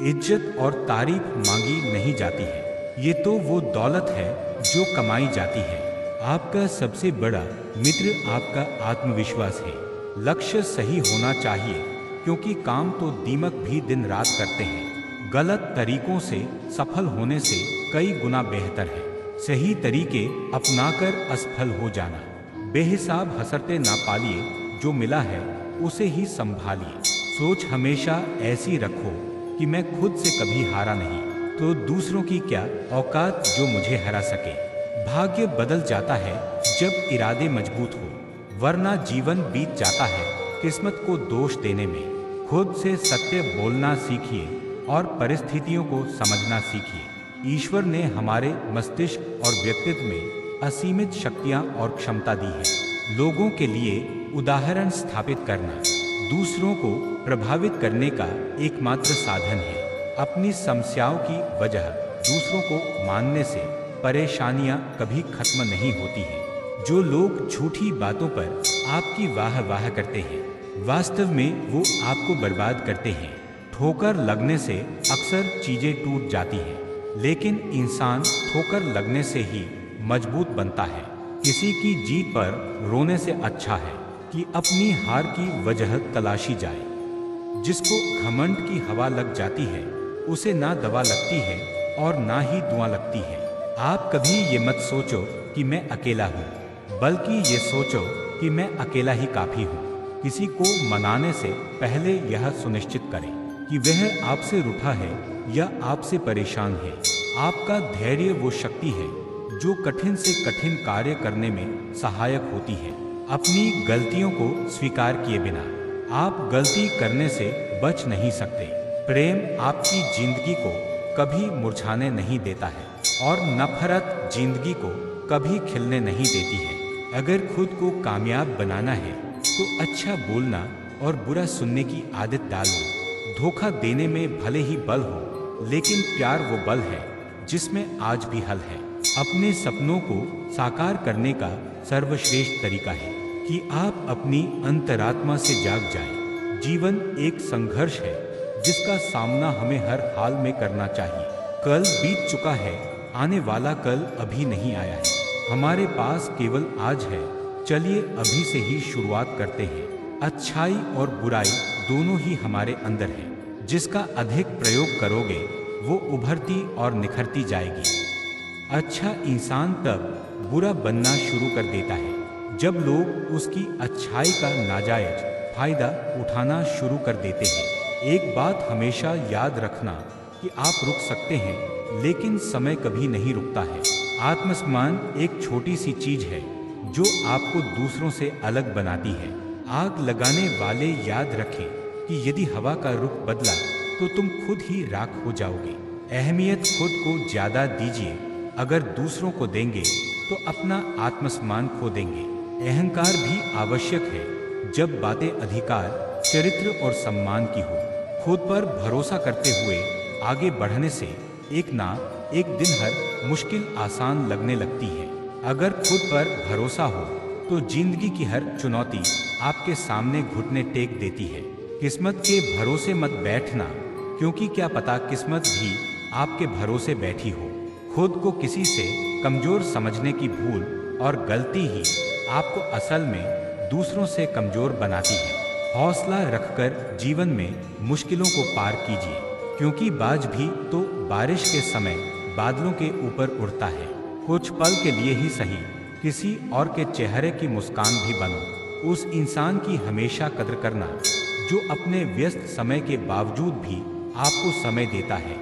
इज्जत और तारीफ मांगी नहीं जाती है, ये तो वो दौलत है जो कमाई जाती है। आपका सबसे बड़ा मित्र आपका आत्मविश्वास है। लक्ष्य सही होना चाहिए, क्योंकि काम तो दीमक भी दिन रात करते हैं। गलत तरीकों से सफल होने से कई गुना बेहतर है सही तरीके अपनाकर असफल हो जाना। बेहिसाब हसरते ना पालिए, जो मिला है उसे ही संभालिए। सोच हमेशा ऐसी रखो कि मैं खुद से कभी हारा नहीं, तो दूसरों की क्या औकात जो मुझे हरा सके। भाग्य बदल जाता है जब इरादे मजबूत हो, वरना जीवन बीत जाता है किस्मत को दोष देने में। खुद से सत्य बोलना सीखिए और परिस्थितियों को समझना सीखिए। ईश्वर ने हमारे मस्तिष्क और व्यक्तित्व में असीमित शक्तियाँ और क्षमता दी है। लोगों के लिए उदाहरण स्थापित करना दूसरों को प्रभावित करने का एकमात्र साधन है। अपनी समस्याओं की वजह दूसरों को मानने से परेशानियां कभी खत्म नहीं होती हैं। जो लोग झूठी बातों पर आपकी वाह वाह करते हैं, वास्तव में वो आपको बर्बाद करते हैं। ठोकर लगने से अक्सर चीजें टूट जाती हैं, लेकिन इंसान ठोकर लगने से ही मजबूत बनता है। किसी की जीत पर रोने से अच्छा है कि अपनी हार की वजह तलाशी जाए। जिसको घमंड की हवा लग जाती है, उसे ना दवा लगती है और ना ही दुआ लगती है। आप कभी ये मत सोचो कि मैं अकेला हूँ, बल्कि ये सोचो कि मैं अकेला ही काफ़ी हूँ। किसी को मनाने से पहले यह सुनिश्चित करें कि वह आपसे रूठा है या आपसे परेशान है। आपका धैर्य वो शक्ति है जो कठिन से कठिन कार्य करने में सहायक होती है। अपनी गलतियों को स्वीकार किए बिना आप गलती करने से बच नहीं सकते। प्रेम आपकी जिंदगी को कभी मुरझाने नहीं देता है और नफरत जिंदगी को कभी खिलने नहीं देती है। अगर खुद को कामयाब बनाना है तो अच्छा बोलना और बुरा सुनने की आदत डालो। धोखा देने में भले ही बल हो, लेकिन प्यार वो बल है जिसमें आज भी हल है। अपने सपनों को साकार करने का सर्वश्रेष्ठ तरीका है कि आप अपनी अंतरात्मा से जाग जाएं। जीवन एक संघर्ष है जिसका सामना हमें हर हाल में करना चाहिए। कल बीत चुका है, आने वाला कल अभी नहीं आया है। हमारे पास केवल आज है, चलिए अभी से ही शुरुआत करते हैं। अच्छाई और बुराई दोनों ही हमारे अंदर है। जिसका अधिक प्रयोग करोगे वो उभरती और निखरती जाएगी। अच्छा इंसान तब बुरा बनना शुरू कर देता है जब लोग उसकी अच्छाई का नाजायज फायदा उठाना शुरू कर देते हैं। एक बात हमेशा याद रखना कि आप रुक सकते हैं, लेकिन समय कभी नहीं रुकता है। आत्मसम्मान एक छोटी सी चीज है जो आपको दूसरों से अलग बनाती है। आग लगाने वाले याद रखें कि यदि हवा का रुख बदला तो तुम खुद ही राख हो जाओगे। अहमियत खुद को ज्यादा दीजिए, अगर दूसरों को देंगे तो अपना आत्मसम्मान खो देंगे। अहंकार भी आवश्यक है जब बातें अधिकार, चरित्र और सम्मान की हो। खुद पर भरोसा करते हुए आगे बढ़ने से एक ना एक दिन हर मुश्किल आसान लगने लगती है। अगर खुद पर भरोसा हो तो जिंदगी की हर चुनौती आपके सामने घुटने टेक देती है। किस्मत के भरोसे मत बैठना, क्योंकि क्या पता किस्मत भी आपके भरोसे बैठी हो। खुद को किसी से कमजोर समझने की भूल और गलती ही आपको असल में दूसरों से कमजोर बनाती है। हौसला रखकर जीवन में मुश्किलों को पार कीजिए, क्योंकि बाज भी तो बारिश के समय बादलों के ऊपर उड़ता है। कुछ पल के लिए ही सही, किसी और के चेहरे की मुस्कान भी बनो। उस इंसान की हमेशा कद्र करना जो अपने व्यस्त समय के बावजूद भी आपको समय देता है।